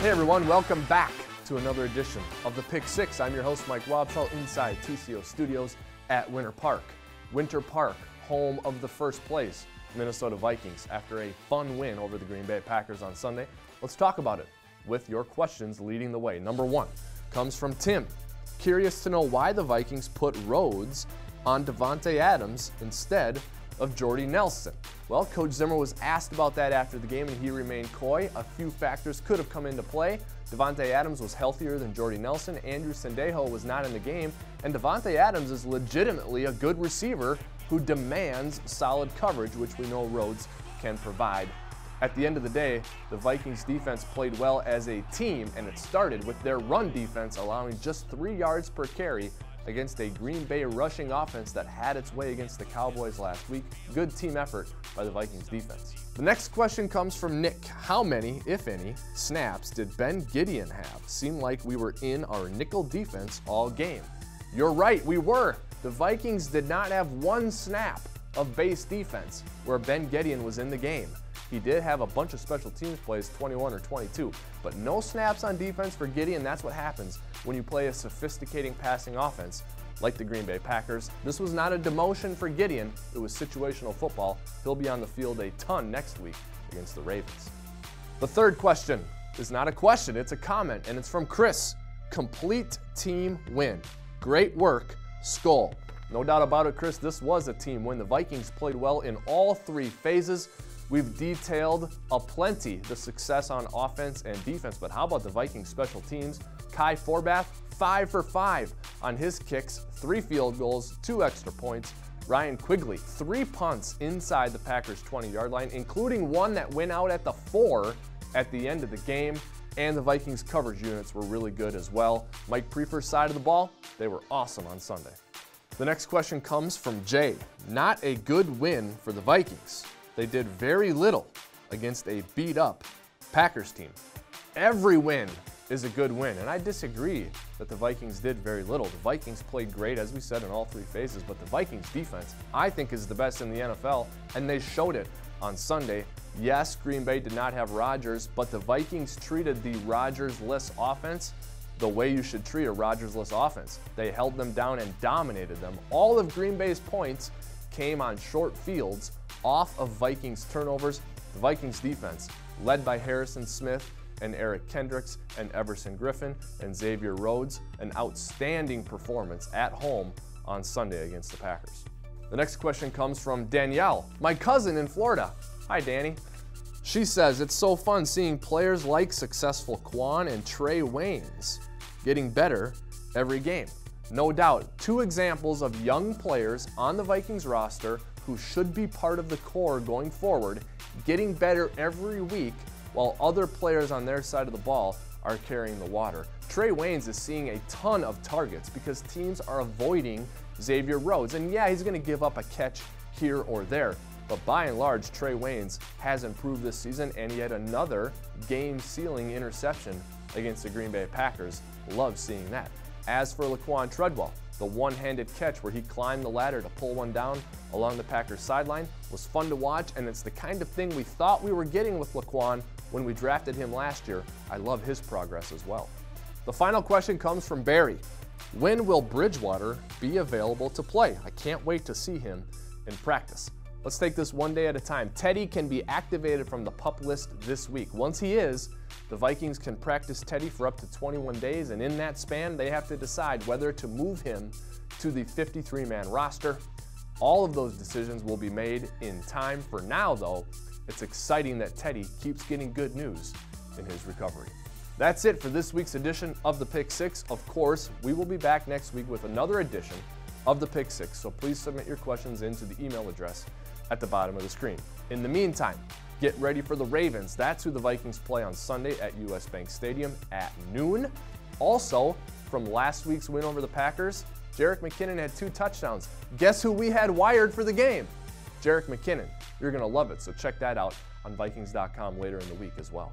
Hey everyone, welcome back to another edition of the Pick Six. I'm your host, Mike Wobschall, inside TCO Studios at Winter Park. Winter Park, home of the first place Minnesota Vikings after a fun win over the Green Bay Packers on Sunday. Let's talk about it with your questions leading the way. Number one comes from Tim. Curious to know why the Vikings put Rhodes on Davante Adams instead of Jordy Nelson. Well, Coach Zimmer was asked about that after the game and he remained coy. A few factors could have come into play. Davante Adams was healthier than Jordy Nelson. Andrew Sendejo was not in the game. And Davante Adams is legitimately a good receiver who demands solid coverage, which we know Rhodes can provide. At the end of the day, the Vikings defense played well as a team, and it started with their run defense allowing just 3 yards per carry against a Green Bay rushing offense that had its way against the Cowboys last week. Good team effort by the Vikings defense. The next question comes from Nick. How many, if any, snaps did Ben Gideon have? Seemed like we were in our nickel defense all game. You're right, we were. The Vikings did not have one snap of base defense where Ben Gideon was in the game. He did have a bunch of special teams plays, 21 or 22, but no snaps on defense for Gideon. That's what happens when you play a sophisticating passing offense like the Green Bay Packers. This was not a demotion for Gideon. It was situational football. He'll be on the field a ton next week against the Ravens. The third question is not a question, it's a comment, and it's from Chris. Complete team win. Great work, Skull. No doubt about it, Chris, this was a team win. The Vikings played well in all three phases. We've detailed aplenty the success on offense and defense, but how about the Vikings special teams? Kai Forbath, 5 for 5 on his kicks, 3 field goals, 2 extra points. Ryan Quigley, 3 punts inside the Packers' 20-yard line, including one that went out at the 4 at the end of the game. And the Vikings coverage units were really good as well. Mike Prefer's side of the ball, they were awesome on Sunday. The next question comes from Jay. Not a good win for the Vikings. They did very little against a beat-up Packers team. Every win is a good win, and I disagree that the Vikings did very little. The Vikings played great, as we said, in all three phases, but the Vikings defense, I think, is the best in the NFL, and they showed it on Sunday. Yes, Green Bay did not have Rodgers, but the Vikings treated the Rodgers-less offense the way you should treat a Rodgers-less offense. They held them down and dominated them. All of Green Bay's points came on short fields off of Vikings turnovers. The Vikings defense, led by Harrison Smith and Eric Kendricks and Everson Griffin and Xavier Rhodes, an outstanding performance at home on Sunday against the Packers. The next question comes from Danielle, my cousin in Florida. Hi, Danny. She says, it's so fun seeing players like successful Quan and Trey Waynes getting better every game. No doubt, 2 examples of young players on the Vikings roster who should be part of the core going forward, getting better every week while other players on their side of the ball are carrying the water. Trey Waynes is seeing a ton of targets because teams are avoiding Xavier Rhodes. And yeah, he's going to give up a catch here or there, but by and large, Trey Waynes has improved this season, and he had another game-sealing interception against the Green Bay Packers. Love seeing that. As for Laquan Treadwell, the one-handed catch where he climbed the ladder to pull one down along the Packers sideline was fun to watch, and it's the kind of thing we thought we were getting with Laquan when we drafted him last year. I love his progress as well. The final question comes from Barry. When will Bridgewater be available to play? I can't wait to see him in practice. Let's take this one day at a time. Teddy can be activated from the PUP list this week. Once he is, the Vikings can practice Teddy for up to 21 days, and in that span, they have to decide whether to move him to the 53-man roster. All of those decisions will be made in time. For now, though, it's exciting that Teddy keeps getting good news in his recovery. That's it for this week's edition of the Pick Six. Of course, we will be back next week with another edition of the Pick Six, so please submit your questions into the email address at the bottom of the screen. In the meantime, get ready for the Ravens. That's who the Vikings play on Sunday at US Bank Stadium at noon. Also, from last week's win over the Packers, Jerick McKinnon had 2 touchdowns. Guess who we had wired for the game? Jerick McKinnon. You're going to love it, so check that out on Vikings.com later in the week as well.